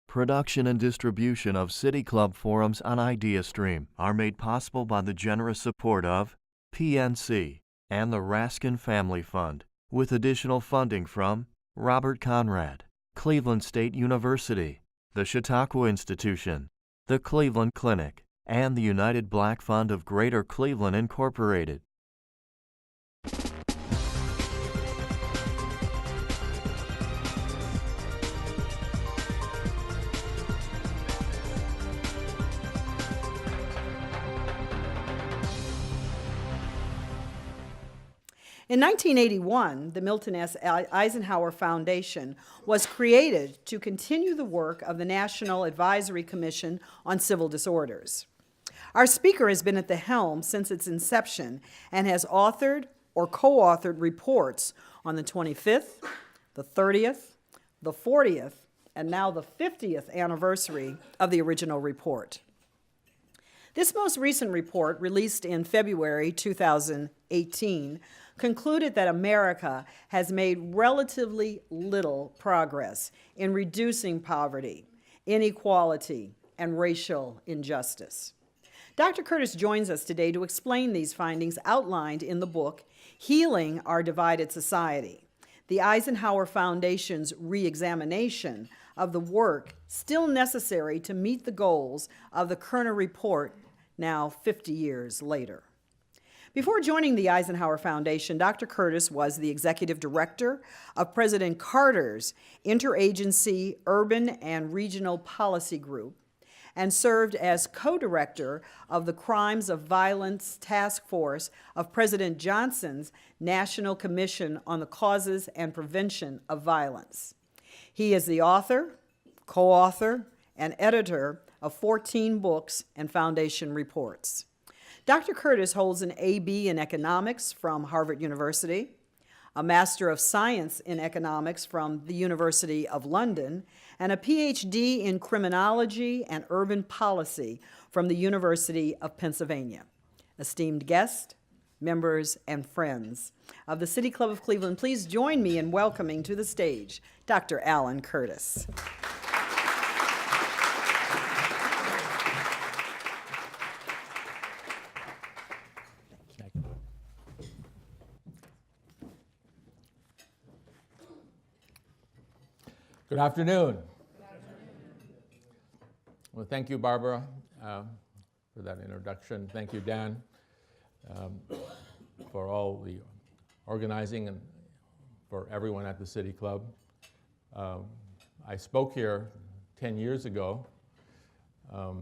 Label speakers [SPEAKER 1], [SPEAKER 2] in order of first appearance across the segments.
[SPEAKER 1] Production and distribution of City Club forums on IdeaStream are made possible by the generous support of PNC and the Raskin Family Fund, with additional funding from Robert Conrad, Cleveland State University, the Chautauqua Institution, the Cleveland Clinic, and the United Black Fund of Greater Cleveland, Incorporated.
[SPEAKER 2] In 1981, the Milton S. Eisenhower Foundation was created to continue the work of the National Advisory Commission on Civil Disorders. Our speaker has been at the helm since its inception and has authored or co-authored reports on the 25th, the 30th, the 40th, and now the 50th anniversary of the original report. This most recent report, released in February 2018, concluded that America has made relatively little progress in reducing poverty, inequality, and racial injustice. Dr. Curtis joins us today to explain these findings outlined in the book, Healing Our Divided Society, the Eisenhower Foundation's re-examination of the work still necessary to meet the goals of the Kerner Report now 50 years later. Before joining the Eisenhower Foundation, Dr. Curtis was the executive director of President Carter's Interagency Urban and Regional Policy Group and served as co-director of the Crimes of Violence Task Force of President Johnson's National Commission on the Causes and Prevention of Violence. He is the author, co-author, and editor of 14 books and foundation reports. Dr. Curtis holds an A.B. in economics from Harvard University, a Master of Science in economics from the University of London, and a Ph.D. in criminology and urban policy from the University of Pennsylvania. Esteemed guests, members, and friends of the City Club of Cleveland, please join me in welcoming to the stage Dr. Alan Curtis.
[SPEAKER 3] Good afternoon. Well, thank you, Barbara, for that introduction. Thank you, Dan, for all the organizing and for everyone at the City Club. I spoke here 10 years ago. A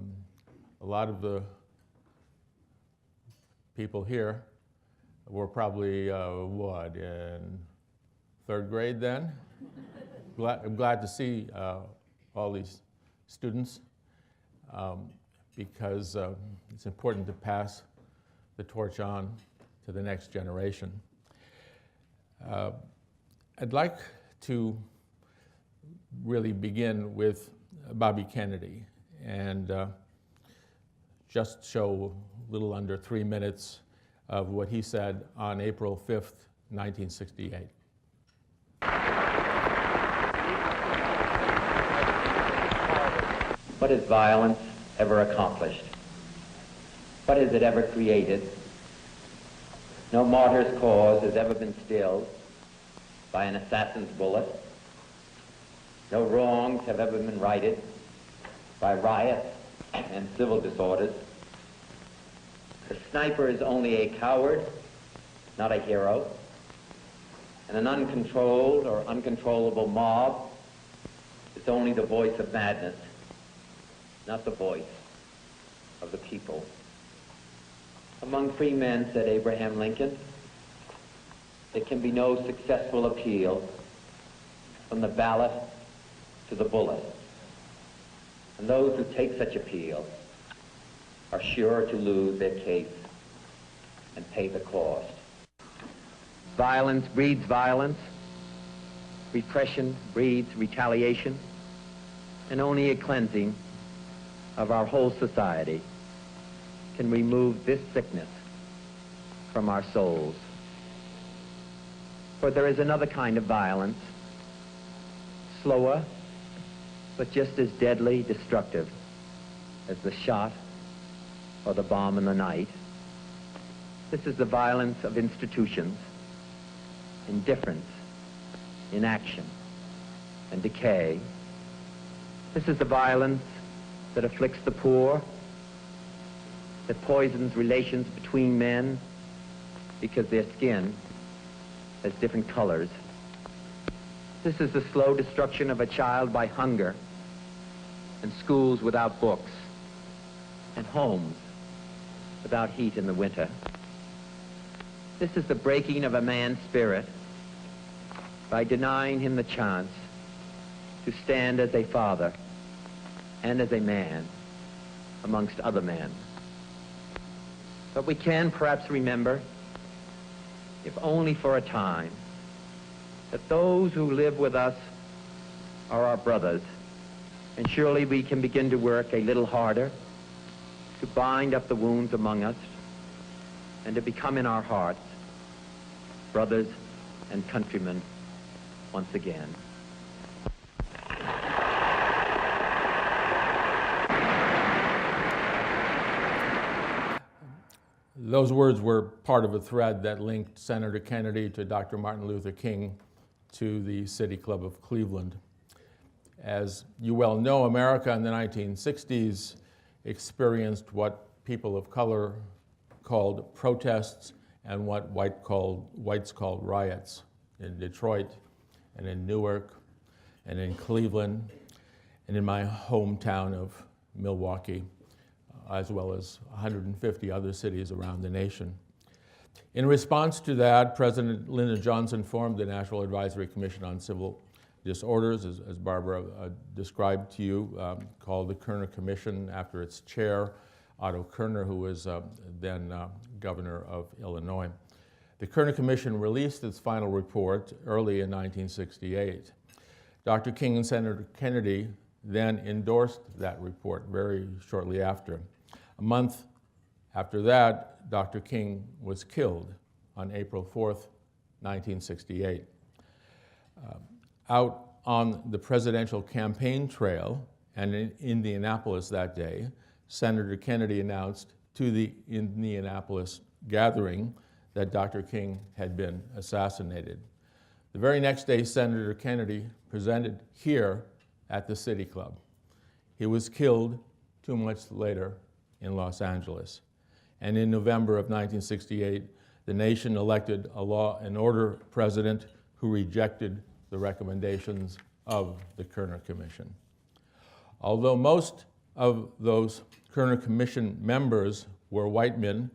[SPEAKER 3] lot of the people here were probably, in third grade then? I'm glad to see all these students because it's important to pass the torch on to the next generation. I'd like to really begin with Bobby Kennedy and just show a little under 3 minutes of what he said on April 5th, 1968.
[SPEAKER 4] What has violence ever accomplished? What has it ever created? No martyr's cause has ever been stilled by an assassin's bullet. No wrongs have ever been righted by riots and civil disorders. The sniper is only a coward, not a hero. And an uncontrolled or uncontrollable mob is only the voice of madness, not the voice of the people. Among free men, said Abraham Lincoln, there can be no successful appeal from the ballot to the bullet. And those who take such appeal are sure to lose their case and pay the cost. Violence breeds violence. Repression breeds retaliation. And only a cleansing of our whole society can remove this sickness from our souls. For there is another kind of violence, slower, but just as deadly destructive as the shot or the bomb in the night. This is the violence of institutions, indifference, inaction, and decay. This is the violence that afflicts the poor, that poisons relations between men because their skin has different colors. This is the slow destruction of a child by hunger, and schools without books, and homes without heat in the winter. This is the breaking of a man's spirit by denying him the chance to stand as a father and as a man amongst other men. But we can perhaps remember, if only for a time, that those who live with us are our brothers, and surely we can begin to work a little harder to bind up the wounds among us and to become in our hearts brothers and countrymen once again.
[SPEAKER 3] Those words were part of a thread that linked Senator Kennedy to Dr. Martin Luther King to the City Club of Cleveland. As you well know, America in the 1960s experienced what people of color called protests and what whites called riots in Detroit and in Newark and in Cleveland and in my hometown of Milwaukee, as well as 150 other cities around the nation. In response to that, President Lyndon Johnson formed the National Advisory Commission on Civil Disorders, as Barbara described to you, called the Kerner Commission after its chair, Otto Kerner, who was then governor of Illinois. The Kerner Commission released its final report early in 1968. Dr. King and Senator Kennedy then endorsed that report very shortly after. A month after that, Dr. King was killed on April 4th, 1968. Out on the presidential campaign trail and in Indianapolis that day, Senator Kennedy announced to the Indianapolis gathering that Dr. King had been assassinated. The very next day, Senator Kennedy presented here at the City Club. He was killed 2 months later in Los Angeles. And in November of 1968, the nation elected a law and order president who rejected the recommendations of the Kerner Commission. Although most of those Kerner Commission members were white men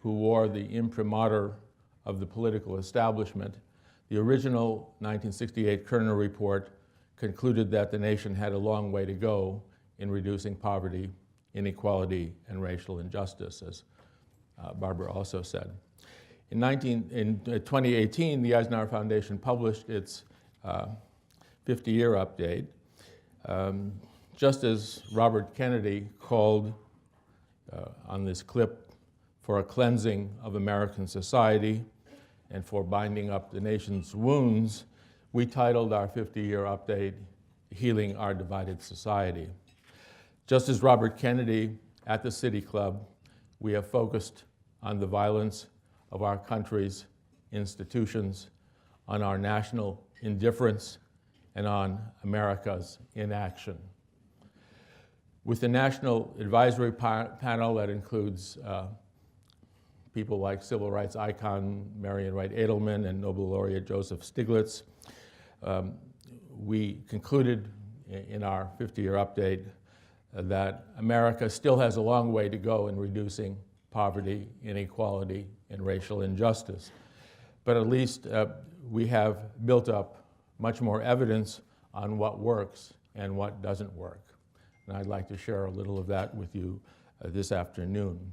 [SPEAKER 3] who wore the imprimatur of the political establishment, the original 1968 Kerner report concluded that the nation had a long way to go in reducing poverty, inequality, and racial injustice, as Barbara also said. In 2018, the Eisenhower Foundation published its 50-year update, just as Robert Kennedy called on this clip for a cleansing of American society and for binding up the nation's wounds. We titled our 50-year update, Healing Our Divided Society. Just as Robert Kennedy at the City Club, we have focused on the violence of our country's institutions, on our national indifference, and on America's inaction. With the National Advisory Panel that includes people like civil rights icon Marian Wright Edelman and Nobel laureate Joseph Stiglitz, we concluded in our 50-year update that America still has a long way to go in reducing poverty, inequality, and racial injustice. But at least we have built up much more evidence on what works and what doesn't work. And I'd like to share a little of that with you this afternoon.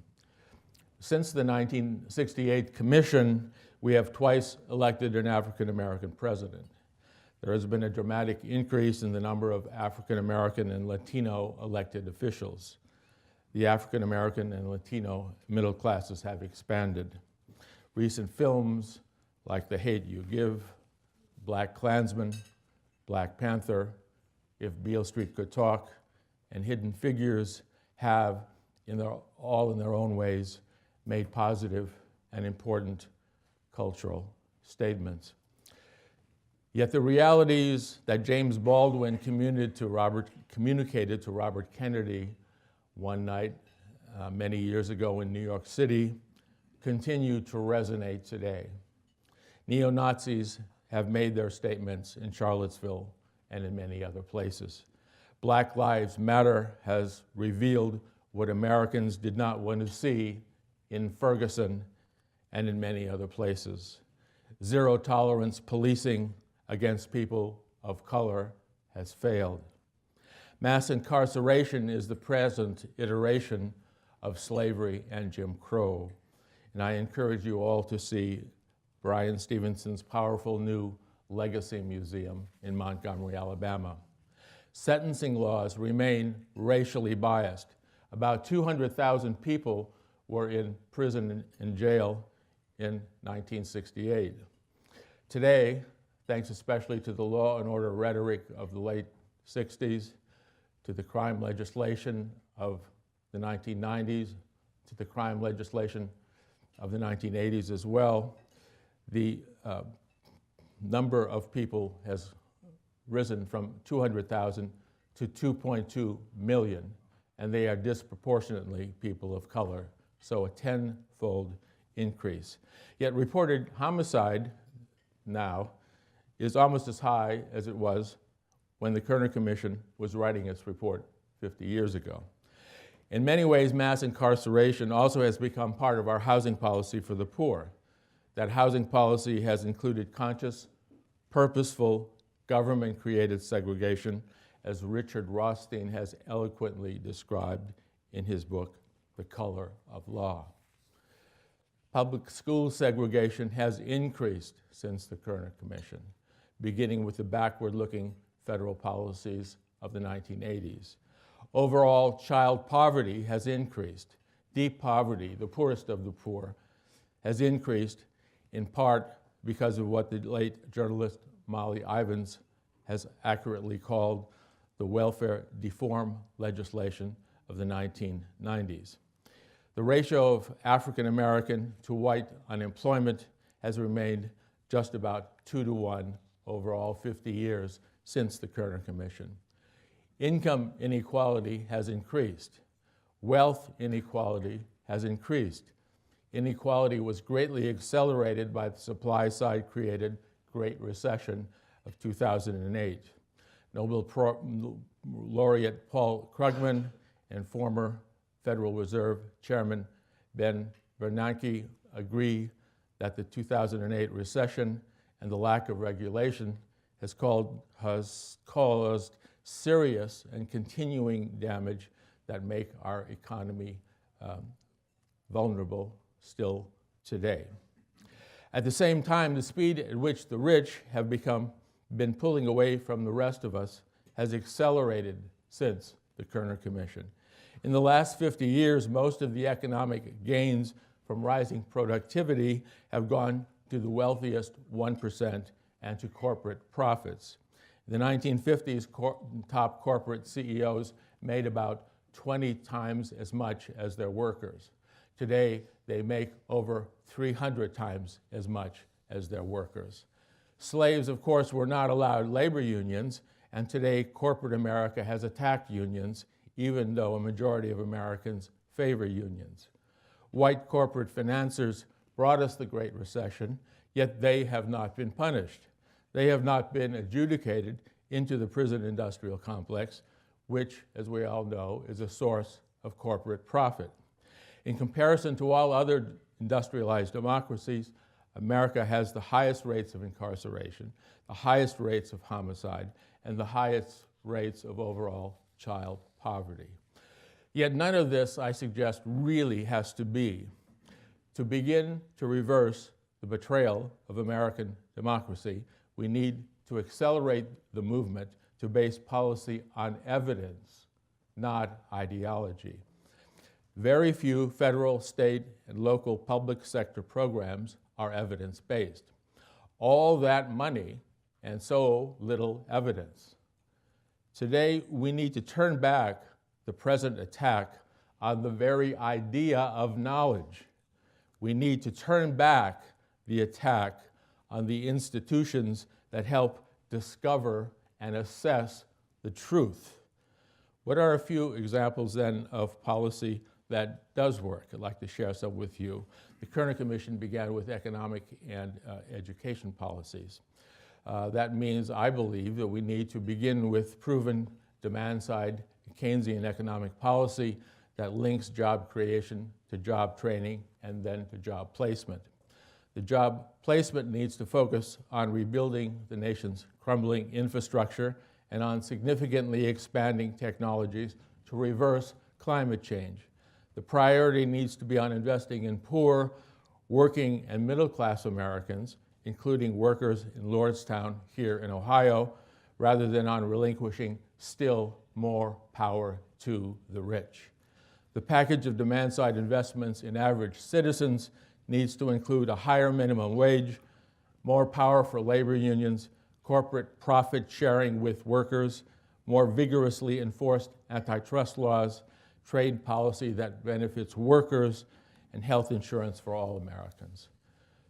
[SPEAKER 3] Since the 1968 Commission, we have twice elected an African American president. There has been a dramatic increase in the number of African American and Latino elected officials. The African American and Latino middle classes have expanded. Recent films like The Hate U Give, Black Klansman, Black Panther, If Beale Street Could Talk and Hidden Figures have, all in their own ways, made positive and important cultural statements. Yet the realities that James Baldwin communicated to Robert Kennedy one night many years ago in New York City continue to resonate today. Neo-Nazis have made their statements in Charlottesville and in many other places. Black Lives Matter has revealed what Americans did not want to see in Ferguson and in many other places. Zero tolerance policing against people of color has failed. Mass incarceration is the present iteration of slavery and Jim Crow. And I encourage you all to see Brian Stevenson's powerful new Legacy Museum in Montgomery, Alabama. Sentencing laws remain racially biased. About 200,000 people were in prison and jail in 1968. Today, thanks especially to the law and order rhetoric of the late 60s, to the crime legislation of the 1990s, to the crime legislation of the 1980s as well, the number of people has risen from 200,000 to 2.2 million, and they are disproportionately people of color, so a tenfold increase. Yet reported homicide now is almost as high as it was when the Kerner Commission was writing its report 50 years ago. In many ways, mass incarceration also has become part of our housing policy for the poor. That housing policy has included conscious, purposeful, government-created segregation, as Richard Rothstein has eloquently described in his book, The Color of Law. Public school segregation has increased since the Kerner Commission, beginning with the backward-looking federal policies of the 1980s. Overall, child poverty has increased. Deep poverty, the poorest of the poor, has increased in part because of what the late journalist Molly Ivins has accurately called the welfare reform legislation of the 1990s. The ratio of African American to white unemployment has remained just about 2-to-1 over all 50 years since the Kerner Commission. Income inequality has increased. Wealth inequality has increased. Inequality was greatly accelerated by the supply-side created Great Recession of 2008. Nobel laureate Paul Krugman and former Federal Reserve Chairman Ben Bernanke agree that the 2008 recession and the lack of regulation has caused serious and continuing damage that make our economy vulnerable still today. At the same time, the speed at which the rich have been pulling away from the rest of us has accelerated since the Kerner Commission. In the last 50 years, most of the economic gains from rising productivity have gone to the wealthiest 1% and to corporate profits. In the 1950s, top corporate CEOs made about 20 times as much as their workers. Today, they make over 300 times as much as their workers. Slaves, of course, were not allowed labor unions, and today corporate America has attacked unions, even though a majority of Americans favor unions. White corporate financiers brought us the Great Recession, yet they have not been punished. They have not been adjudicated into the prison industrial complex, which, as we all know, is a source of corporate profit. In comparison to all other industrialized democracies, America has the highest rates of incarceration, the highest rates of homicide, and the highest rates of overall child poverty. Yet none of this, I suggest, really has to be. To begin to reverse the betrayal of American democracy, we need to accelerate the movement to base policy on evidence, not ideology. Very few federal, state, and local public sector programs are evidence-based. All that money and so little evidence. Today, we need to turn back the present attack on the very idea of knowledge. We need to turn back the attack on the institutions that help discover and assess the truth. What are a few examples then of policy that does work? I'd like to share some with you. The Kerner Commission began with economic and education policies. That means, I believe, that we need to begin with proven demand-side Keynesian economic policy that links job creation to job training and then to job placement. The job placement needs to focus on rebuilding the nation's crumbling infrastructure and on significantly expanding technologies to reverse climate change. The priority needs to be on investing in poor, working, and middle-class Americans, including workers in Lordstown here in Ohio, rather than on relinquishing still more power to the rich. The package of demand-side investments in average citizens needs to include a higher minimum wage, more power for labor unions, corporate profit sharing with workers, more vigorously enforced antitrust laws, trade policy that benefits workers, and health insurance for all Americans.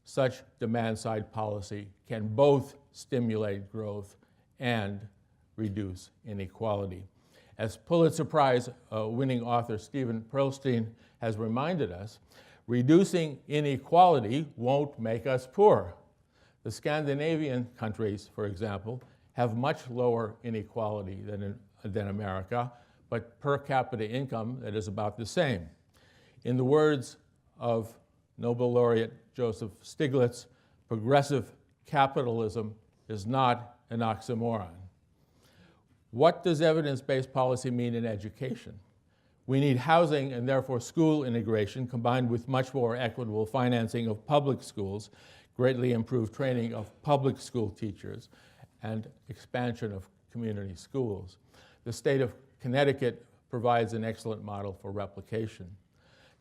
[SPEAKER 3] Such demand-side policy can both stimulate growth and reduce inequality. As Pulitzer Prize winning author Stephen Pearlstein has reminded us, reducing inequality won't make us poor. The Scandinavian countries, for example, have much lower inequality than America, but per capita income that is about the same. In the words of Nobel laureate Joseph Stiglitz, progressive capitalism is not an oxymoron. What does evidence-based policy mean in education? We need housing and therefore school integration combined with much more equitable financing of public schools, greatly improved training of public school teachers, and expansion of community schools. The state of Connecticut provides an excellent model for replication.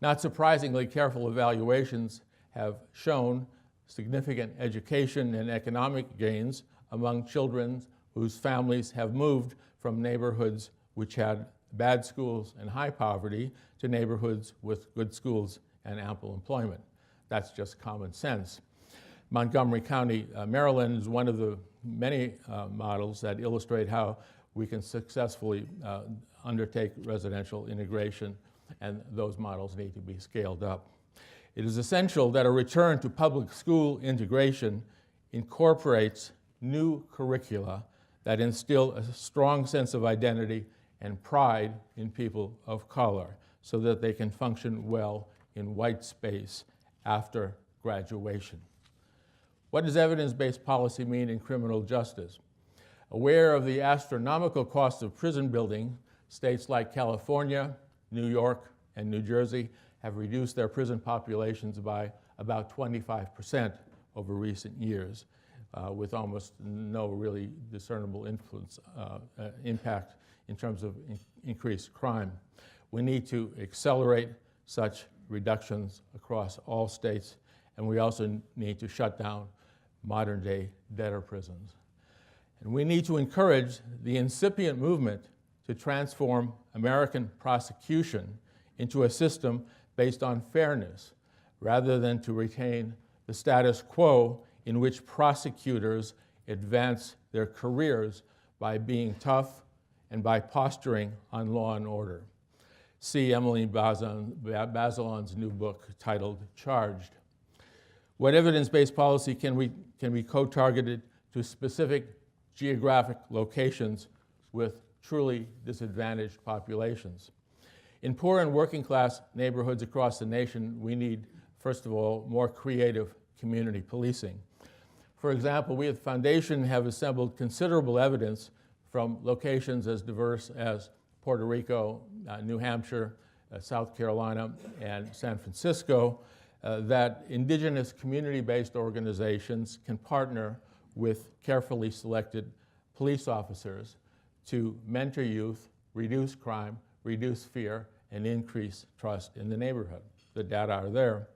[SPEAKER 3] Not surprisingly, careful evaluations have shown significant education and economic gains among children whose families have moved from neighborhoods which had bad schools and high poverty to neighborhoods with good schools and ample employment. That's just common sense. Montgomery County, Maryland is one of the many models that illustrate how we can successfully undertake residential integration, and those models need to be scaled up. It is essential that a return to public school integration incorporates new curricula that instill a strong sense of identity and pride in people of color so that they can function well in white space after graduation. What does evidence-based policy mean in criminal justice? Aware of the astronomical cost of prison building, states like California, New York, and New Jersey have reduced their prison populations by about 25% over recent years, with almost no really discernible impact in terms of increased crime. We need to accelerate such reductions across all states, and we also need to shut down modern-day debtor prisons. And we need to encourage the incipient movement to transform American prosecution into a system based on fairness, rather than to retain the status quo in which prosecutors advance their careers by being tough and by posturing on law and order. See Emily Bazelon's new book titled Charged. What evidence-based policy can be co-targeted to specific geographic locations with truly disadvantaged populations? In poor and working class neighborhoods across the nation, we need, first of all, more creative community policing. For example, we at the Foundation have assembled considerable evidence from locations as diverse as Puerto Rico, New Hampshire, South Carolina, and San Francisco, that indigenous community-based organizations can partner with carefully selected police officers to mentor youth, reduce crime, reduce fear, and increase trust in the neighborhood. The data are there.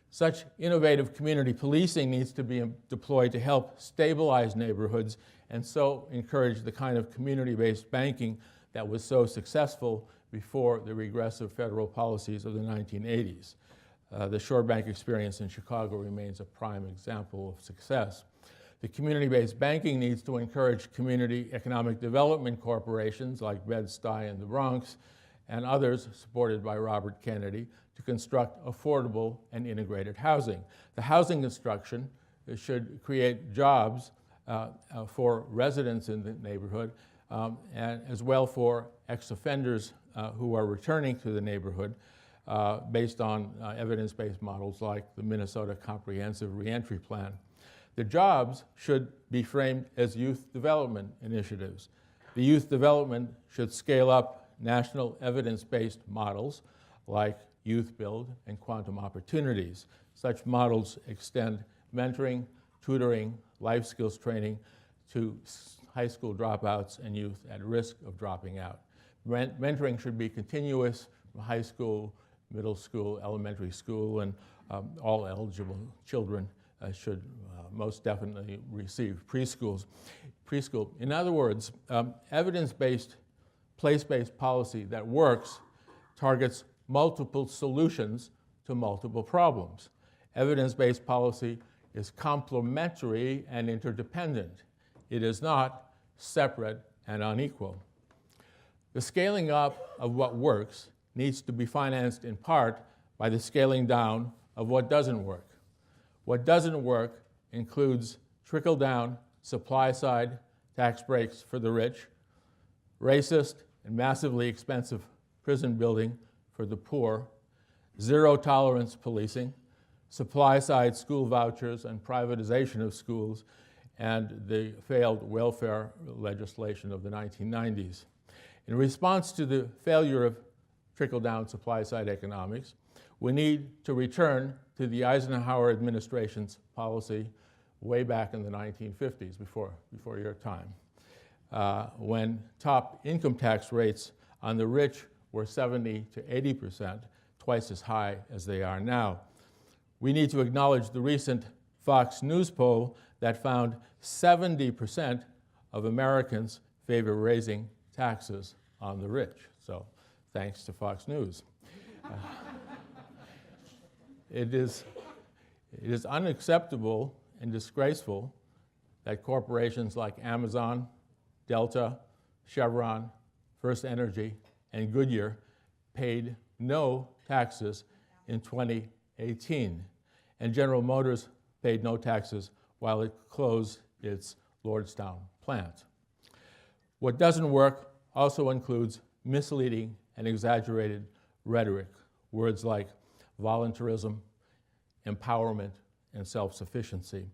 [SPEAKER 3] Such innovative community policing needs to be deployed to help stabilize neighborhoods and so encourage the kind of community-based banking that was so successful before the regressive federal policies of the 1980s. The Shore Bank experience in Chicago remains a prime example of success. The community-based banking needs to encourage community economic development corporations like Bed-Stuy in the Bronx and others supported by Robert Kennedy to construct affordable and integrated housing. The housing construction should create jobs for residents in the neighborhood and as well for ex-offenders who are returning to the neighborhood based on evidence-based models like the Minnesota Comprehensive Reentry Plan. The jobs should be framed as youth development initiatives. The youth development should scale up national evidence-based models like Youth Build and Quantum Opportunities. Such models extend mentoring, tutoring, life skills training to high school dropouts and youth at risk of dropping out. Mentoring should be continuous from high school, middle school, elementary school, and all eligible children should most definitely receive preschool. In other words, evidence-based, place-based policy that works targets multiple solutions to multiple problems. Evidence-based policy is complementary and interdependent. It is not separate and unequal. The scaling up of what works needs to be financed in part by the scaling down of what doesn't work. What doesn't work includes trickle-down supply-side tax breaks for the rich, racist and massively expensive prison building for the poor, zero-tolerance policing, supply-side school vouchers and privatization of schools, and the failed welfare legislation of the 1990s. In response to the failure of trickle-down supply-side economics, we need to return to the Eisenhower administration's policy way back in the 1950s, before your time, when top income tax rates on the rich were 70 to 80%, twice as high as they are now. We need to acknowledge the recent Fox News poll that found 70% of Americans favor raising taxes on the rich. So thanks to Fox News. It is unacceptable and disgraceful that corporations like Amazon, Delta, Chevron, First Energy, and Goodyear paid no taxes in 2018, and General Motors paid no taxes while it closed its Lordstown plant. What doesn't work also includes misleading and exaggerated rhetoric, words like voluntarism, empowerment, and self-sufficiency.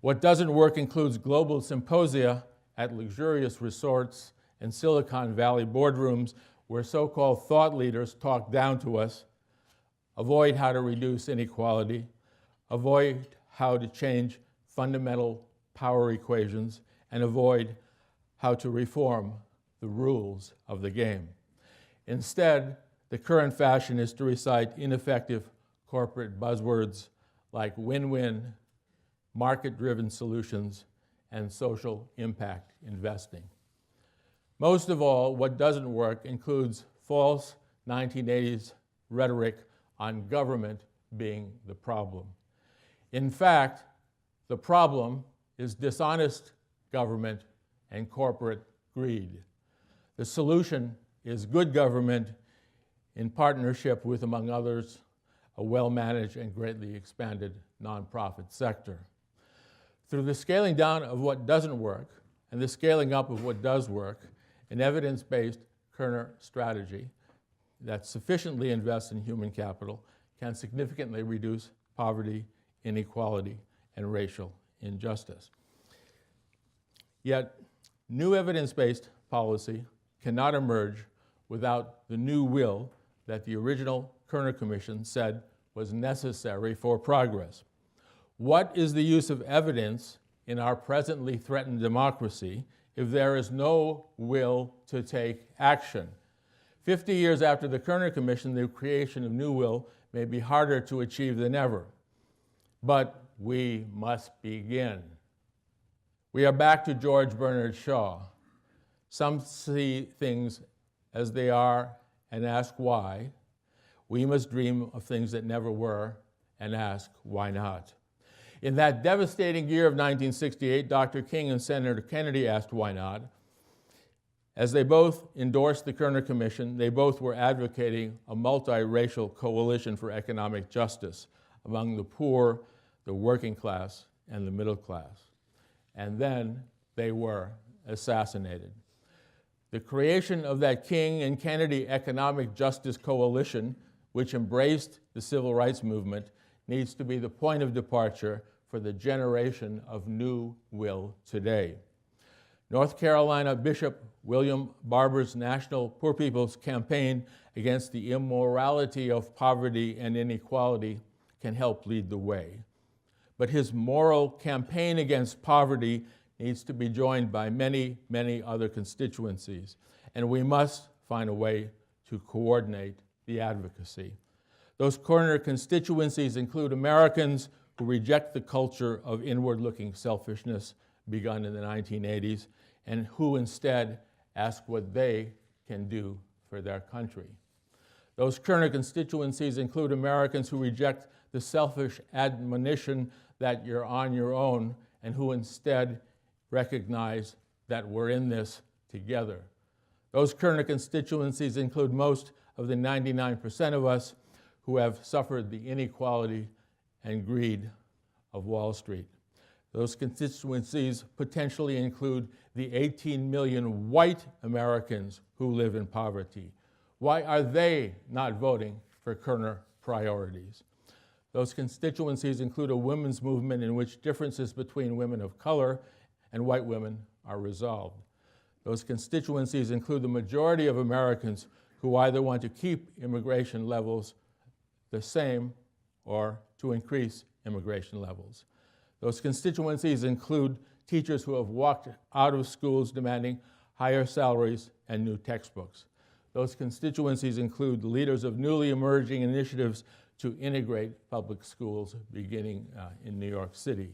[SPEAKER 3] What doesn't work includes global symposia at luxurious resorts and Silicon Valley boardrooms where so-called thought leaders talk down to us, avoid how to reduce inequality, avoid how to change fundamental power equations, and avoid how to reform the rules of the game. Instead, the current fashion is to recite ineffective corporate buzzwords like win-win, market-driven solutions, and social impact investing. Most of all, what doesn't work includes false 1980s rhetoric on government being the problem. In fact, the problem is dishonest government and corporate greed. The solution is good government in partnership with, among others, a well-managed and greatly expanded nonprofit sector. Through the scaling down of what doesn't work and the scaling up of what does work, an evidence-based Kerner strategy that sufficiently invests in human capital can significantly reduce poverty, inequality, and racial injustice. Yet, new evidence-based policy cannot emerge without the new will that the original Kerner Commission said was necessary for progress. What is the use of evidence in our presently threatened democracy if there is no will to take action? 50 years after the Kerner Commission, the creation of new will may be harder to achieve than ever. But we must begin. We are back to George Bernard Shaw. Some see things as they are and ask why. We must dream of things that never were and ask why not. In that devastating year of 1968, Dr. King and Senator Kennedy asked why not. As they both endorsed the Kerner Commission, they both were advocating a multiracial coalition for economic justice among the poor, the working class, and the middle class. And then they were assassinated. The creation of that King and Kennedy Economic Justice Coalition, which embraced the civil rights movement, needs to be the point of departure for the generation of new will today. North Carolina Bishop William Barber's National Poor People's Campaign against the immorality of poverty and inequality can help lead the way. But his moral campaign against poverty needs to be joined by many, many other constituencies, and we must find a way to coordinate the advocacy. Those corner constituencies include Americans who reject the culture of inward-looking selfishness begun in the 1980s and who instead ask what they can do for their country. Those Kerner constituencies include Americans who reject the selfish admonition that you're on your own and who instead recognize that we're in this together. Those Kerner constituencies include most of the 99% of us who have suffered the inequality and greed of Wall Street. Those constituencies potentially include the 18 million white Americans who live in poverty. Why are they not voting for Kerner priorities? Those constituencies include a women's movement in which differences between women of color and white women are resolved. Those constituencies include the majority of Americans who either want to keep immigration levels the same or to increase immigration levels. Those constituencies include teachers who have walked out of schools demanding higher salaries and new textbooks. Those constituencies include the leaders of newly emerging initiatives to integrate public schools beginning in New York City.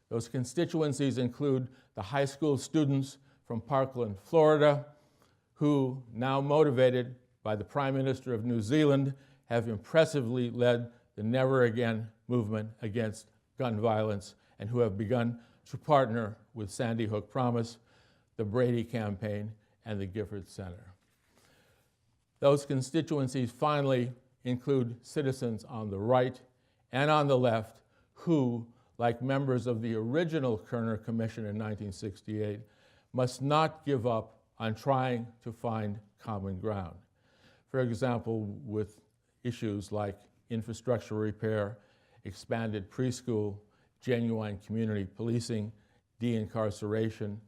[SPEAKER 3] Those constituencies include the high school students from Parkland, Florida, who, now motivated by the Prime Minister of New Zealand, have impressively led the Never Again movement against gun violence and who have begun to partner with Sandy Hook Promise, the Brady Campaign, and the Gifford Center. Those constituencies finally include citizens on the right and on the left who, like members of the original Kerner Commission in 1968, must not give up on trying to find common ground. For example, with issues like infrastructure repair, expanded preschool, genuine community policing, de-incarceration,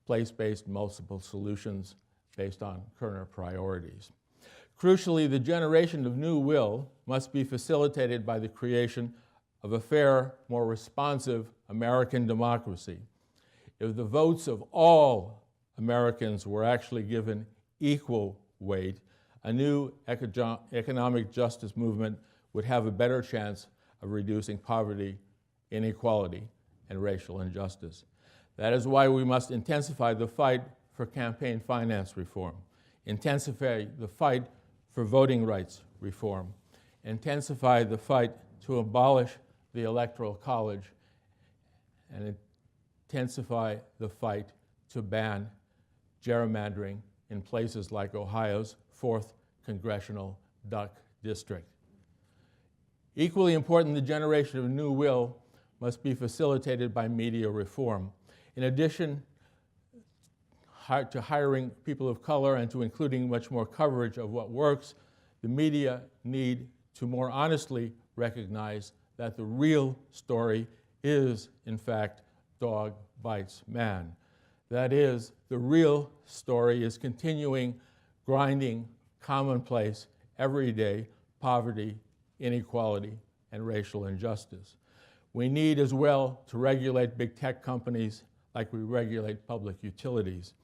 [SPEAKER 3] place-based multiple solutions based on Kerner priorities. Crucially, the generation of new will must be facilitated by the creation of a fair, more responsive American democracy. If the votes of all Americans were actually given equal weight, a new economic justice movement would have a better chance of reducing poverty, inequality, and racial injustice. That is why we must intensify the fight for campaign finance reform, intensify the fight for voting rights reform, intensify the fight to abolish the Electoral College, and intensify the fight to ban gerrymandering in places like Ohio's 4th Congressional Duck District. Equally important, the generation of new will must be facilitated by media reform. In addition to hiring people of color and to including much more coverage of what works, the media need to more honestly recognize that the real story is, in fact, dog bites man. That is, the real story is continuing, grinding, commonplace, everyday poverty, inequality, and racial injustice. We need as well to regulate big tech companies like we regulate public utilities.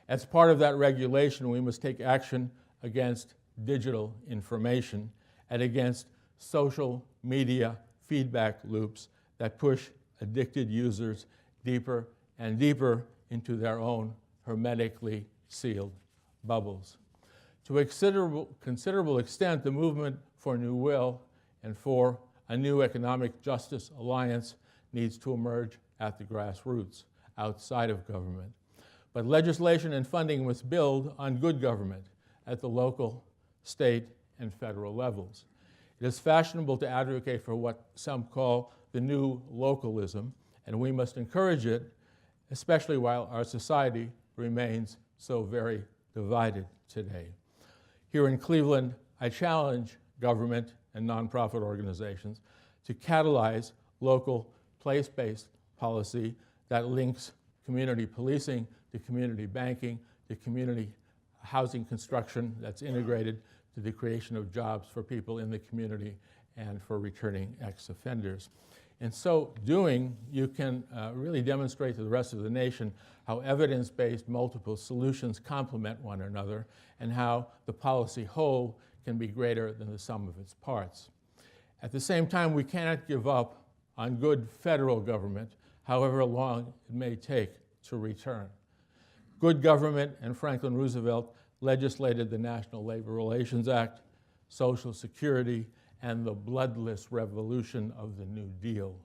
[SPEAKER 3] As part of that regulation, we must take action against digital information and against social media feedback loops that push addicted users deeper and deeper into their own hermetically sealed bubbles. To a considerable extent, the movement for new will and for a new economic justice alliance needs to emerge at the grassroots, outside of government. But legislation and funding must build on good government at the local, state, and federal levels. It is fashionable to advocate for what some call the new localism, and we must encourage it, especially while our society remains so very divided today. Here in Cleveland, I challenge government and nonprofit organizations to catalyze local place-based policy that links community policing to community banking to community housing construction that's integrated to the creation of jobs for people in the community and for returning ex-offenders. In so doing, you can really demonstrate to the rest of the nation how evidence-based multiple solutions complement one another and how the policy whole can be greater than the sum of its parts. At the same time, we cannot give up on good federal government, however long it may take to return. Good government and Franklin Roosevelt legislated the National Labor Relations Act, Social Security, and the bloodless revolution of the New Deal.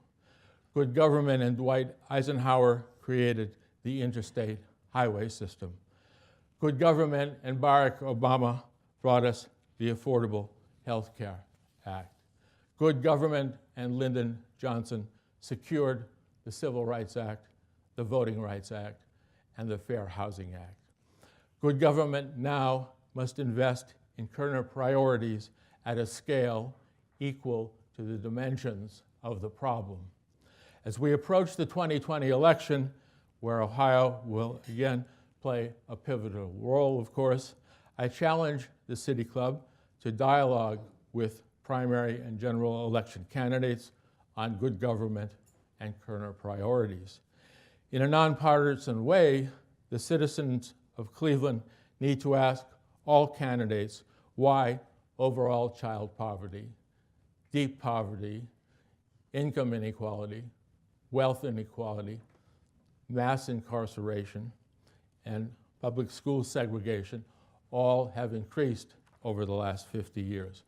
[SPEAKER 3] Good government and Dwight Eisenhower created the interstate highway system. Good government and Barack Obama brought us the Affordable Health Care Act. Good government and Lyndon Johnson secured the Civil Rights Act, the Voting Rights Act, and the Fair Housing Act. Good government now must invest in Kerner priorities at a scale equal to the dimensions of the problem. As we approach the 2020 election, where Ohio will again play a pivotal role, of course, I challenge the City Club to dialogue with primary and general election candidates on good government and Kerner priorities. In a nonpartisan way, the citizens of Cleveland need to ask all candidates why overall child poverty, deep poverty, income inequality, wealth inequality, mass incarceration, and public school segregation all have increased over the last 50 years.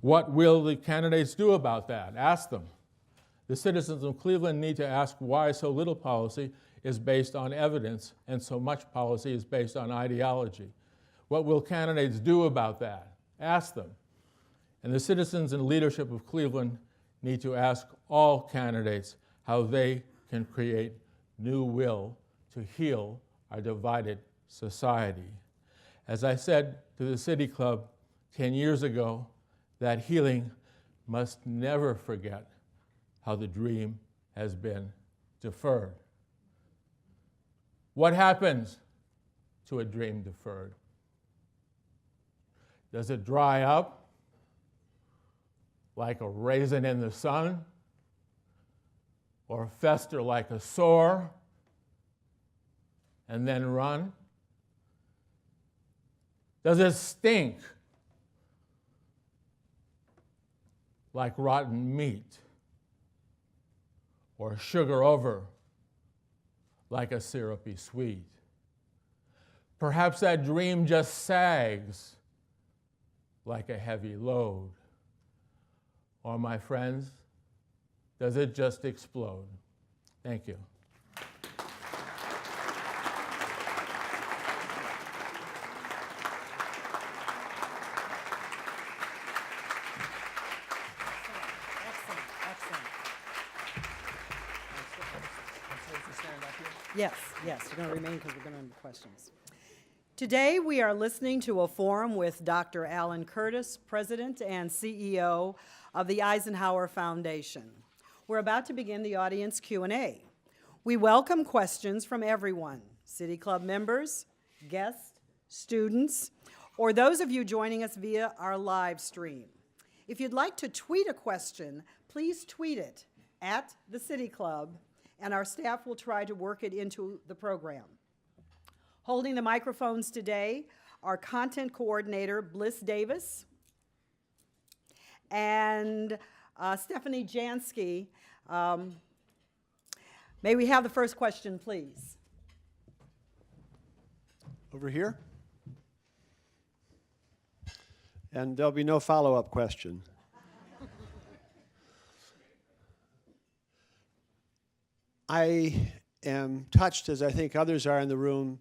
[SPEAKER 3] What will the candidates do about that? Ask them. The citizens of Cleveland need to ask why so little policy is based on evidence and so much policy is based on ideology. What will candidates do about that? Ask them. And the citizens and leadership of Cleveland need to ask all candidates how they can create new will to heal our divided society. As I said to the City Club 10 years ago, that healing must never forget how the dream has been deferred. What happens to a dream deferred? Does it dry up like a raisin in the sun? Or fester like a sore and then run? Does it stink like rotten meat? Or sugar over like a syrupy sweet? Perhaps that dream just sags like a heavy load. Or, my friends, does it just explode? Thank you.
[SPEAKER 2] Yes, you're going to remain because we're going to have questions. Today, we are listening to a forum with Dr. Alan Curtis, President and CEO of the Eisenhower Foundation. We're about to begin the audience Q&A. We welcome questions from everyone, City Club members, guests, students, or those of you joining us via our live stream. If you'd like to tweet a question, please tweet it at the City Club, and our staff will try to work it into the program. Holding the microphones today are content coordinator Bliss Davis and Stephanie Jansky. May we have the first question, please?
[SPEAKER 5] Over here. And there'll be no follow-up question. I am touched, as I think others are in the room,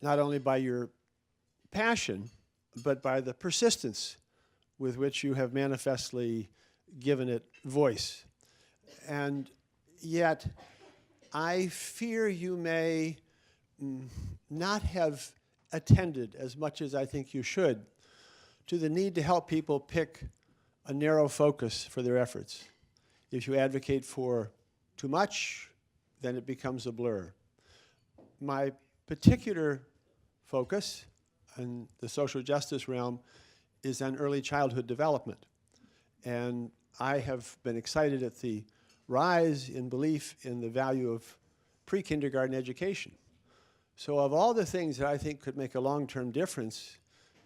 [SPEAKER 5] not only by your passion, but by the persistence with which you have manifestly given it voice. And yet, I fear you may not have attended as much as I think you should to the need to help people pick a narrow focus for their efforts. If you advocate for too much, then it becomes a blur. My particular focus in the social justice realm is on early childhood development. And I have been excited at the rise in belief in the value of pre-kindergarten education. So of all the things that I think could make a long-term difference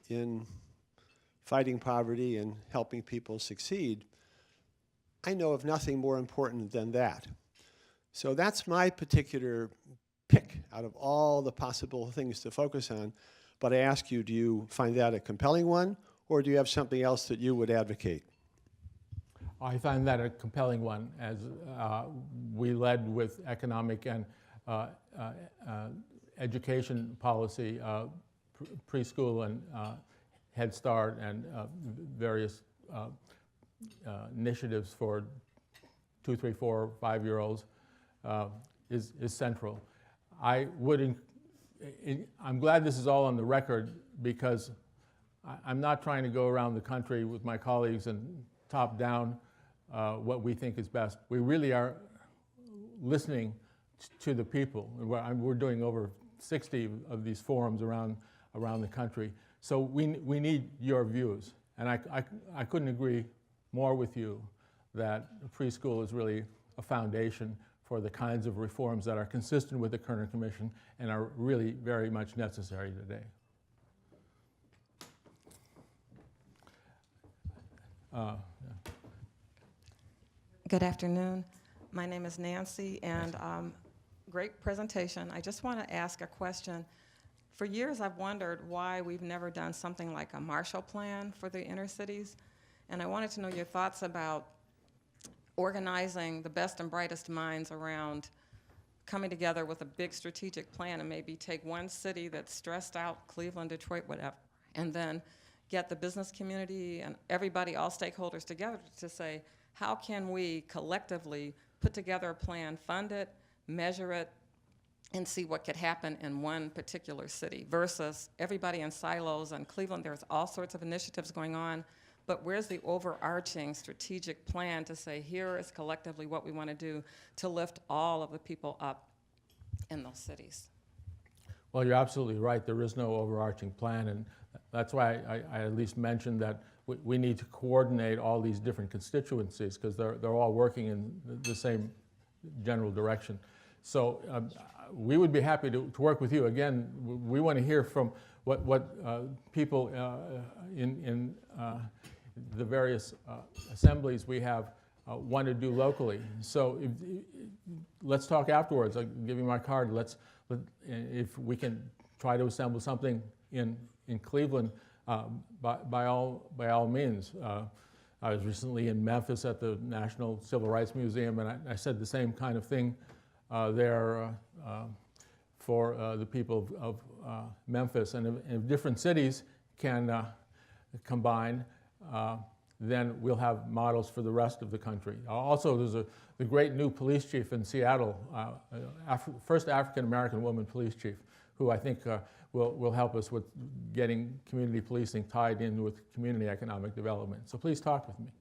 [SPEAKER 5] in fighting poverty and helping people succeed, I know of nothing more important than that. So that's my particular pick out of all the possible things to focus on. But I ask you, do you find that a compelling one, or do you have something else that you would advocate?
[SPEAKER 3] I find that a compelling one, as we led with economic and education policy, preschool and Head Start, and various initiatives for 2, 3, 4, 5-year-olds is central. I'm glad this is all on the record, because I'm not trying to go around the country with my colleagues and top down what we think is best. We really are listening to the people. We're doing over 60 of these forums around the country. So we need your views. And I couldn't agree more with you that preschool is really a foundation for the kinds of reforms that are consistent with the Kerner Commission and are really very much necessary today.
[SPEAKER 6] Good afternoon. My name is Nancy, and great presentation. I just want to ask a question. For years, I've wondered why we've never done something like a Marshall Plan for the inner cities, and I wanted to know your thoughts about organizing the best and brightest minds around coming together with a big strategic plan, and maybe take one city that's stressed out, Cleveland, Detroit, whatever, and then get the business community and everybody, all stakeholders together to say, how can we collectively put together a plan, fund it, measure it, and see what could happen in one particular city versus everybody in silos. In Cleveland, there's all sorts of initiatives going on, but where's the overarching strategic plan to say, here is collectively what we want to do to lift all of the people up in those cities?
[SPEAKER 3] Well, you're absolutely right. There is no overarching plan, and that's why I at least mentioned that we need to coordinate all these different constituencies, because they're all working in the same general direction. So we would be happy to work with you. Again, we want to hear from what people in the various assemblies we have want to do locally. So let's talk afterwards. I'll give you my card. If we can try to assemble something in Cleveland, by all means. I was recently in Memphis at the National Civil Rights Museum, and I said the same kind of thing there for the people of Memphis. And if different cities can combine, then we'll have models for the rest of the country. Also, there's the great new police chief in Seattle, first African-American woman police chief, who I think will help us with getting community policing tied in with community economic development. So please talk with me.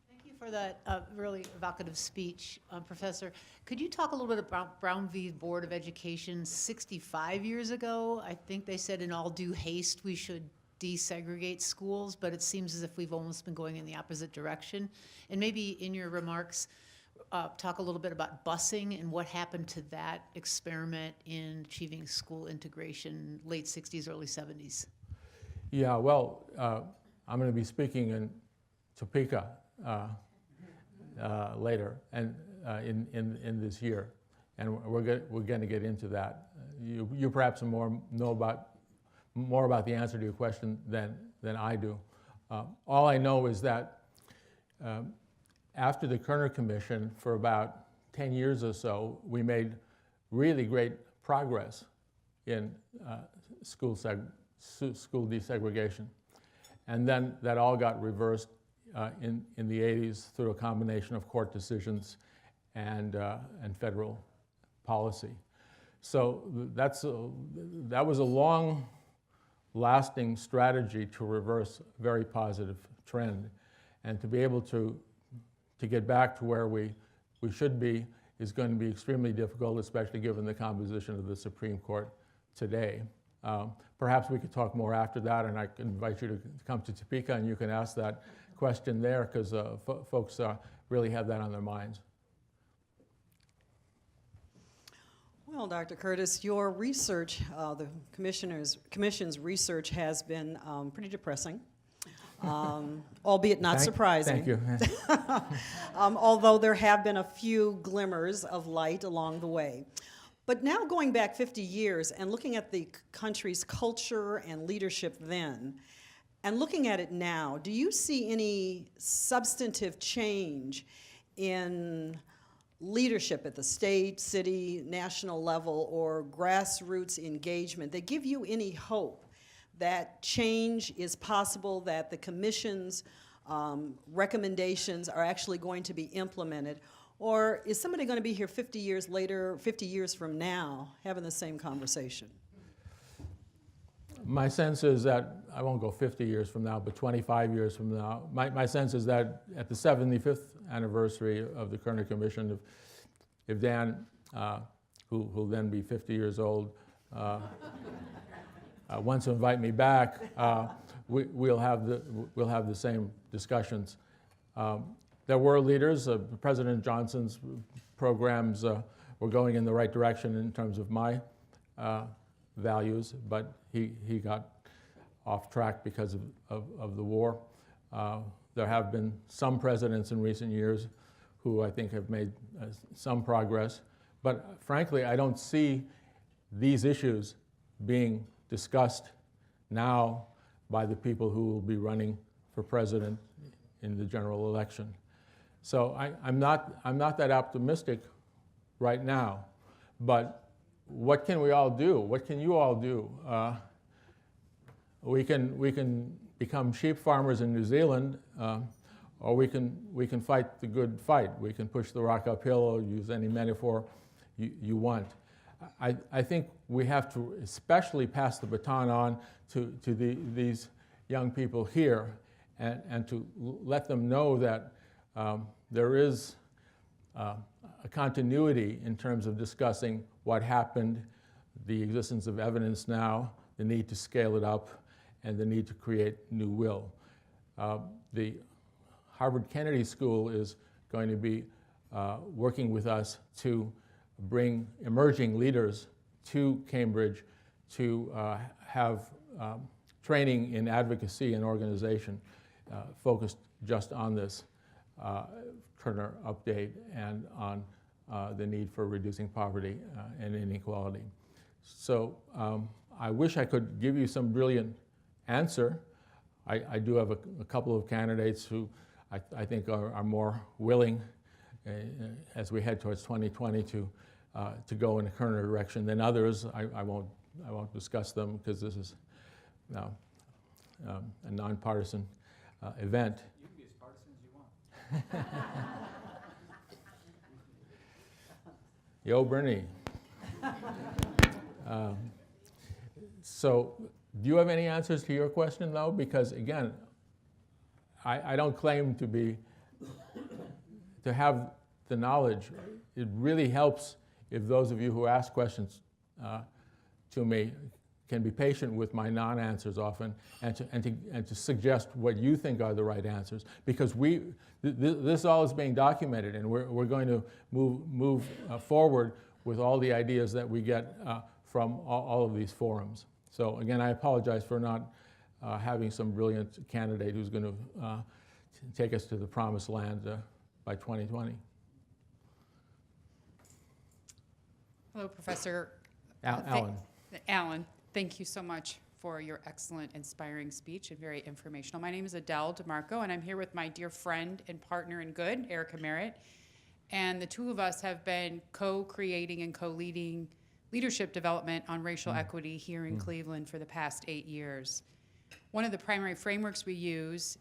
[SPEAKER 7] Thank you for that really evocative speech, Professor. Could you talk a little bit about Brown v. Board of Education 65 years ago? I think they said in all due haste we should desegregate schools, but it seems as if we've almost been going in the opposite direction. And maybe in your remarks, talk a little bit about busing and what happened to that experiment in achieving school integration late 60s, early 70s.
[SPEAKER 3] Yeah, well, I'm going to be speaking in Topeka later, and in this year, and we're going to get into that. You perhaps know more about the answer to your question than I do. All I know is that after the Kerner Commission, for about 10 years or so, we made really great progress in school desegregation. And then that all got reversed in the 80s through a combination of court decisions and federal policy. So that was a long-lasting strategy to reverse a very positive trend. And to be able to get back to where we should be is going to be extremely difficult, especially given the composition of the Supreme Court today. Perhaps we could talk more after that, and I can invite you to come to Topeka and you can ask that question there, because folks really have that on their minds.
[SPEAKER 2] Well, Dr. Curtis, your research, the Commission's research has been pretty depressing, albeit not surprising.
[SPEAKER 3] Thank you.
[SPEAKER 2] Although there have been a few glimmers of light along the way. But now going back 50 years and looking at the country's culture and leadership then, and looking at it now, do you see any substantive change in leadership at the state, city, national level, or grassroots engagement that give you any hope that change is possible, that the Commission's recommendations are actually going to be implemented? Or is somebody going to be here 50 years later, 50 years from now, having the same conversation?
[SPEAKER 3] My sense is that, I won't go 50 years from now, but 25 years from now, my sense is that at the 75th anniversary of the Kerner Commission, if Dan, who'll then be 50 years old, wants to invite me back, we'll have the same discussions. There were leaders. President Johnson's programs were going in the right direction in terms of my values, but he got off track because of the war. There have been some presidents in recent years who I think have made some progress, but frankly, I don't see these issues being discussed now by the people who will be running for president in the general election. So I'm not that optimistic right now, but what can we all do? What can you all do? We can become sheep farmers in New Zealand, or we can fight the good fight. We can push the rock uphill, or use any metaphor you want. I think we have to especially pass the baton on to these young people here, and to let them know that there is a continuity in terms of discussing what happened, the existence of evidence now, the need to scale it up, and the need to create new will. The Harvard Kennedy School is going to be working with us to bring emerging leaders to Cambridge to have training in advocacy and organization focused just on this Kerner update and on the need for reducing poverty and inequality. So I wish I could give you some brilliant answer. I do have a couple of candidates who I think are more willing as we head towards 2020 to go in a Kerner direction than others. I won't discuss them because this is a nonpartisan event.
[SPEAKER 8] You can be as partisan as you want.
[SPEAKER 3] Yo, Bernie. So, do you have any answers to your question, though? Because again, I don't claim to have the knowledge. It really helps if those of you who ask questions to me can be patient with my non-answers often, and to suggest what you think are the right answers, because this all is being documented, and we're going to move forward with all the ideas that we get from all of these forums. So again, I apologize for not having some brilliant candidate who's going to take us to the promised land by 2020.
[SPEAKER 9] Hello, Professor.
[SPEAKER 3] Alan.
[SPEAKER 9] Alan, thank you so much for your excellent, inspiring speech and very informational. My name is Adele DeMarco, and I'm here with my dear friend and partner in good, Erica Merritt. And the two of us have been co-creating and co-leading leadership development on racial equity here in Cleveland for the past 8 years. One of the primary frameworks we use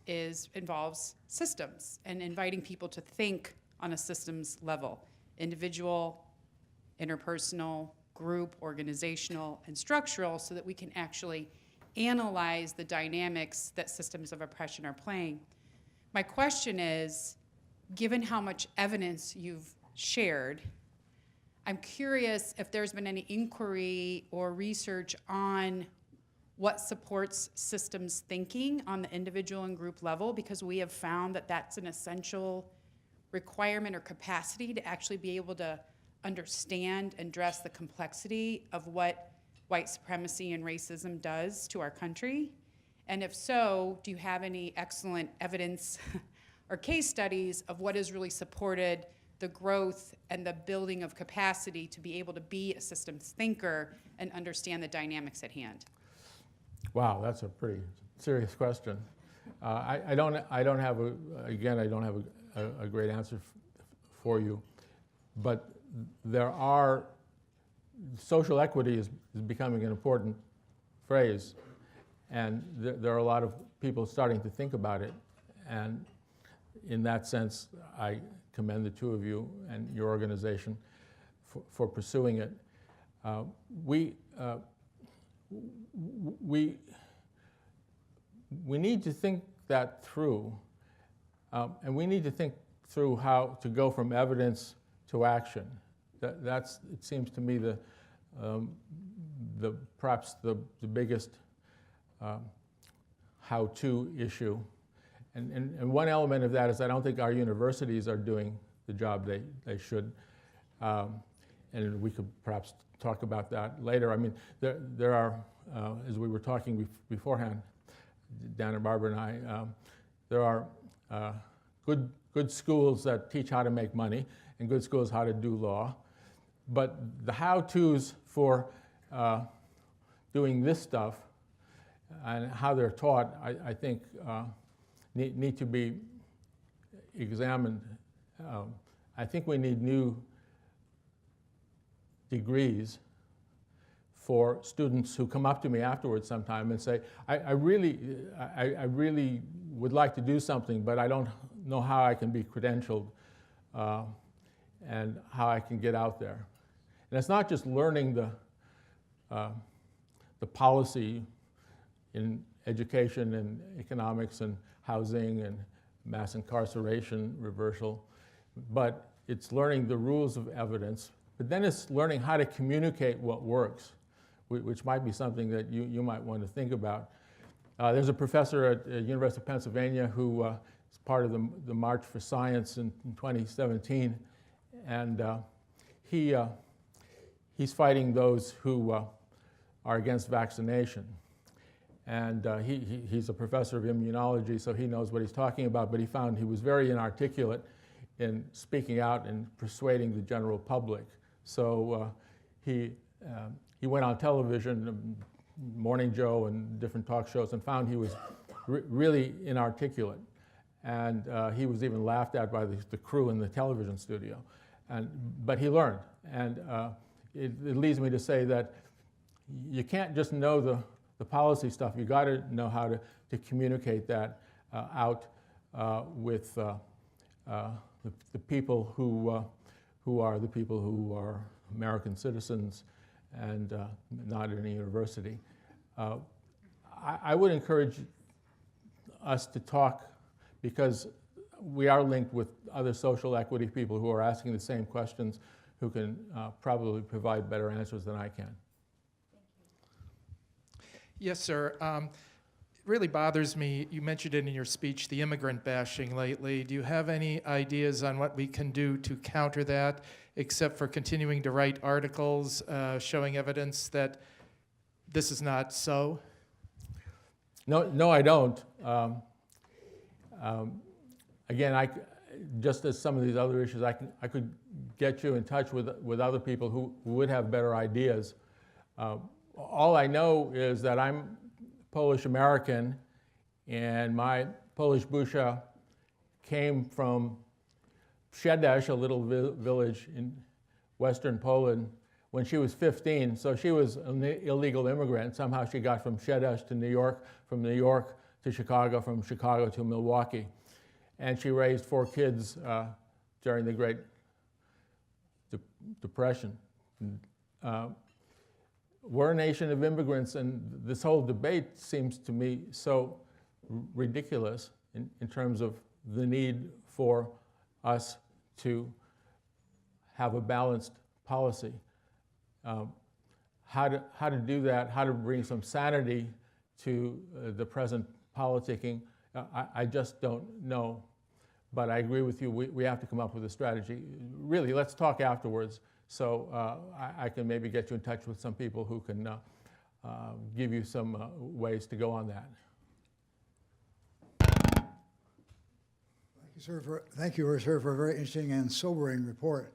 [SPEAKER 9] involves systems and inviting people to think on a systems level, individual, interpersonal, group, organizational, and structural, so that we can actually analyze the dynamics that systems of oppression are playing. My question is, given how much evidence you've shared, I'm curious if there's been any inquiry or research on what supports systems thinking on the individual and group level, because we have found that that's an essential requirement or capacity to actually be able to understand and address the complexity of what white supremacy and racism does to our country. And if so, do you have any excellent evidence or case studies of what has really supported the growth and the building of capacity to be able to be a systems thinker and understand the dynamics at hand?
[SPEAKER 3] Wow, that's a pretty serious question. I don't have a great answer for you, but social equity is becoming an important phrase, and there are a lot of people starting to think about it, and in that sense, I commend the two of you and your organization for pursuing it. We need to think that through, and we need to think through how to go from evidence to action. That's, it seems to me, perhaps the biggest how-to issue. And one element of that is I don't think our universities are doing the job they should. And we could perhaps talk about that later. I mean, there are, as we were talking beforehand, Dan and Barbara and I, there are good schools that teach how to make money and good schools how to do law. But the how-tos for doing this stuff and how they're taught, I think, need to be examined. I think we need new degrees for students who come up to me afterwards sometime and say, I really would like to do something, but I don't know how I can be credentialed and how I can get out there. And it's not just learning the policy in education and economics and housing and mass incarceration reversal, but it's learning the rules of evidence. But then it's learning how to communicate what works, which might be something that you might want to think about. There's a professor at the University of Pennsylvania who is part of the March for Science in 2017, and he's fighting those who are against vaccination. And he's a professor of immunology, so he knows what he's talking about, but he found he was very inarticulate in speaking out and persuading the general public. So he went on television, Morning Joe and different talk shows, and found he was really inarticulate. And he was even laughed at by the crew in the television studio. But he learned. And it leads me to say that you can't just know the policy stuff. You got to know how to communicate that out with the people who are the people who are American citizens and not in a university. I would encourage us to talk, because we are linked with other social equity people who are asking the same questions, who can probably provide better answers than I can.
[SPEAKER 10] Yes, sir. It really bothers me, you mentioned it in your speech, the immigrant bashing lately. Do you have any ideas on what we can do to counter that, except for continuing to write articles showing evidence that this is not so?
[SPEAKER 3] No, I don't. Again, just as some of these other issues, I could get you in touch with other people who would have better ideas. All I know is that I'm Polish American, and my Polish Busha came from Siedlce, a little village in western Poland, when she was 15. So she was an illegal immigrant. Somehow she got from Siedlce to New York, from New York to Chicago, from Chicago to Milwaukee. And she raised 4 kids during the Great Depression. We're a nation of immigrants, and this whole debate seems to me so ridiculous in terms of the need for us to have a balanced policy. How to do that, how to bring some sanity to the present politicking, I just don't know. But I agree with you, we have to come up with a strategy. Really, let's talk afterwards, so I can maybe get you in touch with some people who can give you some ways to go on that.
[SPEAKER 11] Thank you, sir, for a very interesting and sobering report.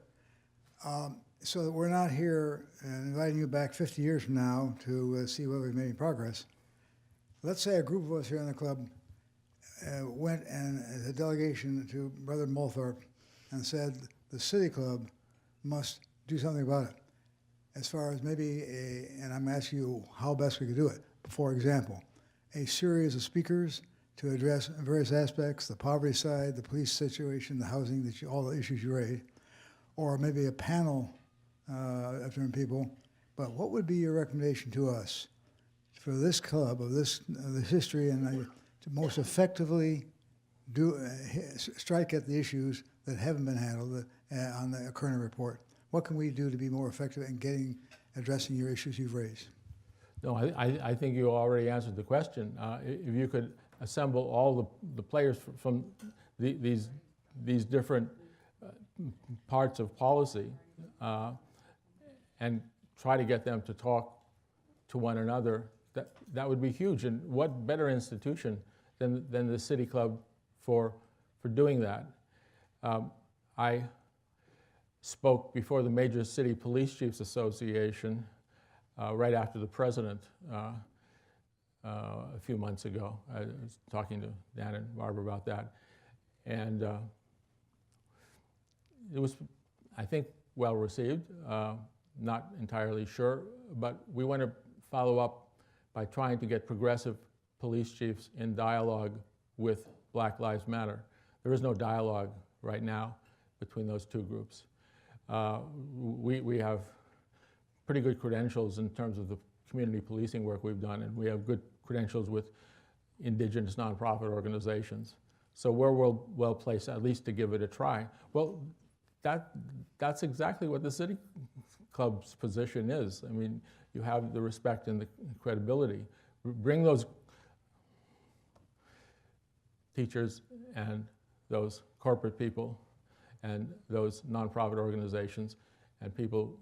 [SPEAKER 11] So that we're not here inviting you back 50 years from now to see whether we've made any progress. Let's say a group of us here in the club went and as a delegation to Brother Multhorpe and said the City Club must do something about it. As far as maybe and I'm asking you how best we could do it. For example, a series of speakers to address various aspects, the poverty side, the police situation, the housing, all the issues you raised, or maybe a panel of different people. But what would be your recommendation to us for this club of this history and to most effectively strike at the issues that haven't been handled on the Kerner report? What can we do to be more effective in addressing your issues you've raised?
[SPEAKER 3] No, I think you already answered the question. If you could assemble all the players from these different parts of policy and try to get them to talk to one another, that would be huge. And what better institution than the City Club for doing that? I spoke before the Major City Police Chiefs Association right after the president a few months ago. I was talking to Dan and Barbara about that. And it was, I think, well received. Not entirely sure, but we want to follow up by trying to get progressive police chiefs in dialogue with Black Lives Matter. There is no dialogue right now between those two groups. We have pretty good credentials in terms of the community policing work we've done, and we have good credentials with indigenous nonprofit organizations. So we're well placed at least to give it a try. Well, that's exactly what the City Club's position is. I mean, you have the respect and the credibility. Bring those teachers and those corporate people and those nonprofit organizations and people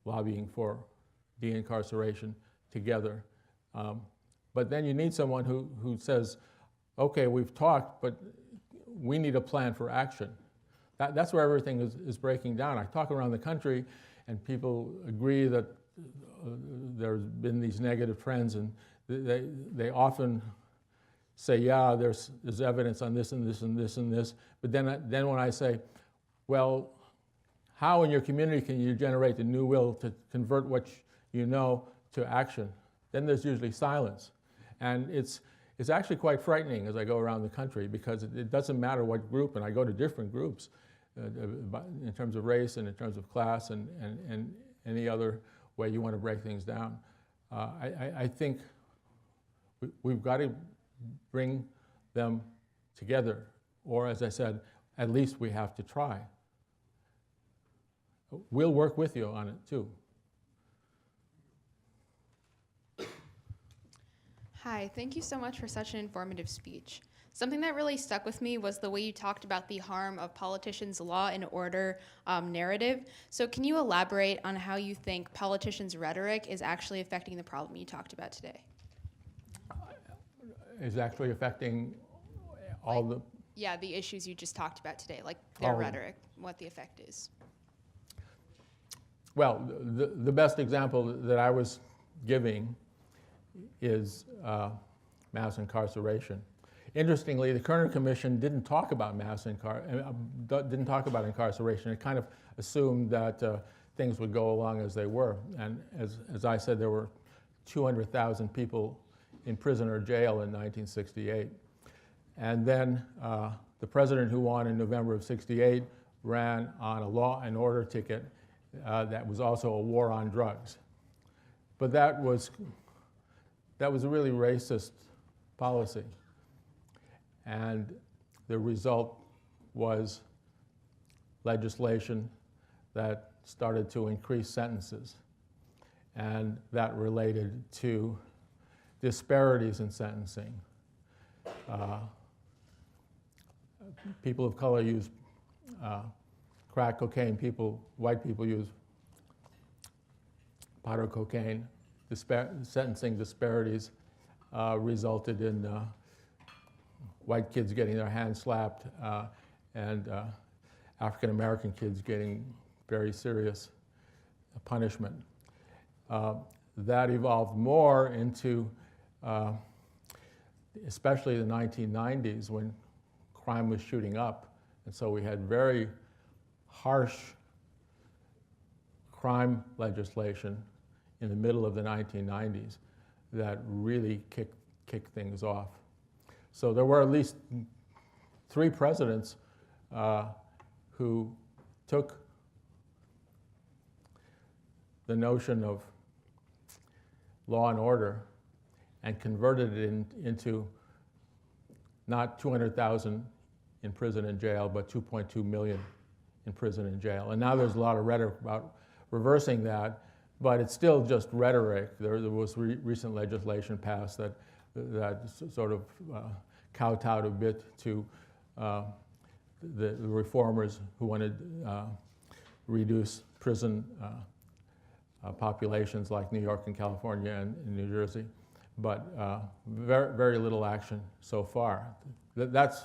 [SPEAKER 3] lobbying for de-incarceration together. But then you need someone who says, okay, we've talked, but we need a plan for action. That's where everything is breaking down. I talk around the country and people agree that there's been these negative trends, and they often say, yeah, there's evidence on this and this and this and this. But then when I say, well, how in your community can you generate the new will to convert what you know to action? Then there's usually silence. And it's actually quite frightening as I go around the country, because it doesn't matter what group, and I go to different groups in terms of race and in terms of class and any other way you want to break things down. I think we've got to bring them together, or as I said, at least we have to try. We'll work with you on it too.
[SPEAKER 12] Hi, thank you so much for such an informative speech. Something that really stuck with me was the way you talked about the harm of politicians' law and order narrative. So can you elaborate on how you think politicians' rhetoric is actually affecting the problem you talked about today?
[SPEAKER 3] Is actually affecting all the...
[SPEAKER 12] yeah, the issues you just talked about today, like their rhetoric, what the effect is.
[SPEAKER 3] Well, the best example that I was giving is mass incarceration. Interestingly, the Kerner Commission didn't talk about didn't talk about incarceration. It kind of assumed that things would go along as they were. And as I said, there were 200,000 people in prison or jail in 1968. And then the president who won in November of '68 ran on a law and order ticket that was also a war on drugs. But that was a really racist policy. And the result was legislation that started to increase sentences. And that related to disparities in sentencing. People of color use crack cocaine, white people use powder cocaine. Sentencing disparities resulted in white kids getting their hands slapped and African American kids getting very serious punishment. That evolved more into, especially the 1990s, when crime was shooting up. And so we had very harsh crime legislation in the middle of the 1990s that really kicked things off. So there were at least 3 presidents who took the notion of law and order and converted it into not 200,000 in prison and jail, but 2.2 million in prison and jail. And now there's a lot of rhetoric about reversing that, but it's still just rhetoric. There was recent legislation passed that sort of kowtowed a bit to the reformers who wanted to reduce prison populations like New York and California and New Jersey, but very, very little action so far. That's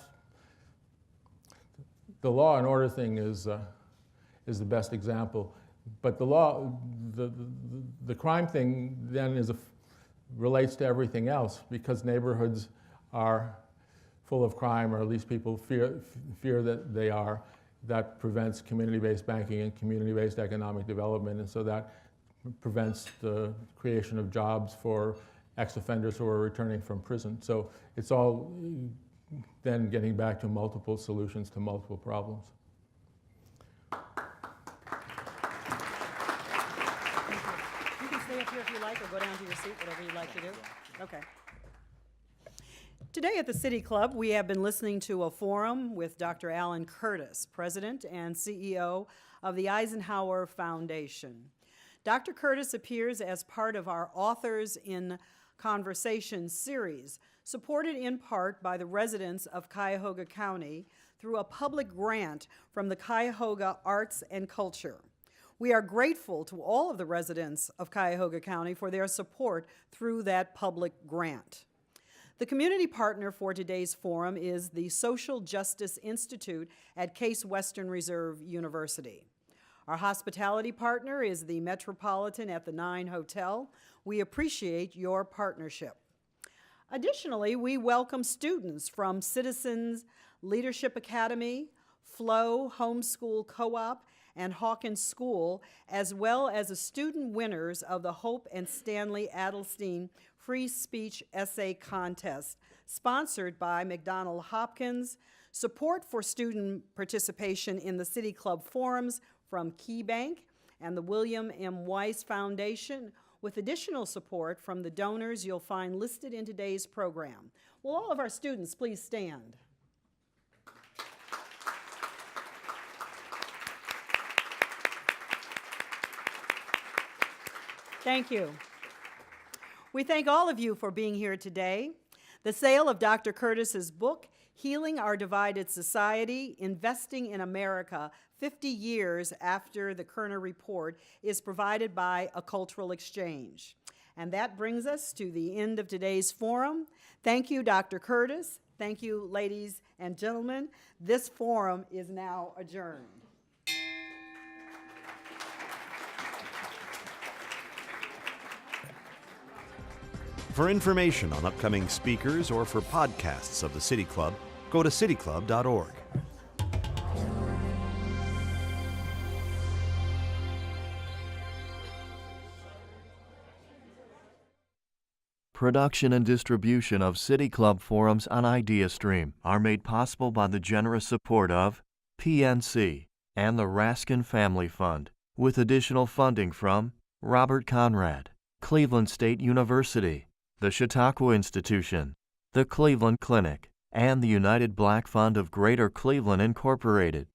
[SPEAKER 3] the law and order thing is the best example, but the crime thing then relates to everything else, because neighborhoods are full of crime, or at least people fear that they are. That prevents community-based banking and community-based economic development, and so that prevents the creation of jobs for ex-offenders who are returning from prison. So it's all then getting back to multiple solutions to multiple problems.
[SPEAKER 2] You can stay up here if you like, or go down to your seat, whatever you'd like to do. Okay. Today at the City Club, we have been listening to a forum with Dr. Alan Curtis, President and CEO of the Eisenhower Foundation. Dr. Curtis appears as part of our Authors in Conversation series, supported in part by the residents of Cuyahoga County through a public grant from the Cuyahoga Arts and Culture. We are grateful to all of the residents of Cuyahoga County for their support through that public grant. The community partner for today's forum is the Social Justice Institute at Case Western Reserve University. Our hospitality partner is the Metropolitan at the 9 Hotel. We appreciate your partnership. Additionally, we welcome students from Citizens Leadership Academy, Flow Homeschool Co-op, and Hawkins School, as well as the student winners of the Hope and Stanley Adelstein Free Speech Essay Contest, sponsored by McDonald Hopkins, support for student participation in the City Club forums from KeyBank and the William M. Weiss Foundation, with additional support from the donors you'll find listed in today's program. Will all of our students please stand? Thank you. We thank all of you for being here today. The sale of Dr. Curtis's book, Healing Our Divided Society, Investing in America, 50 years after the Kerner Report, is provided by A Cultural Exchange. And that brings us to the end of today's forum. Thank you, Dr. Curtis. Thank you, ladies and gentlemen. This forum is now adjourned.
[SPEAKER 13] For information on upcoming speakers or for podcasts of the City Club, go to cityclub.org.
[SPEAKER 1] Production and distribution of City Club forums on IdeaStream are made possible by the generous support of PNC and the Raskin Family Fund, with additional funding from Robert Conrad, Cleveland State University, the Chautauqua Institution, the Cleveland Clinic, and the United Black Fund of Greater Cleveland Incorporated.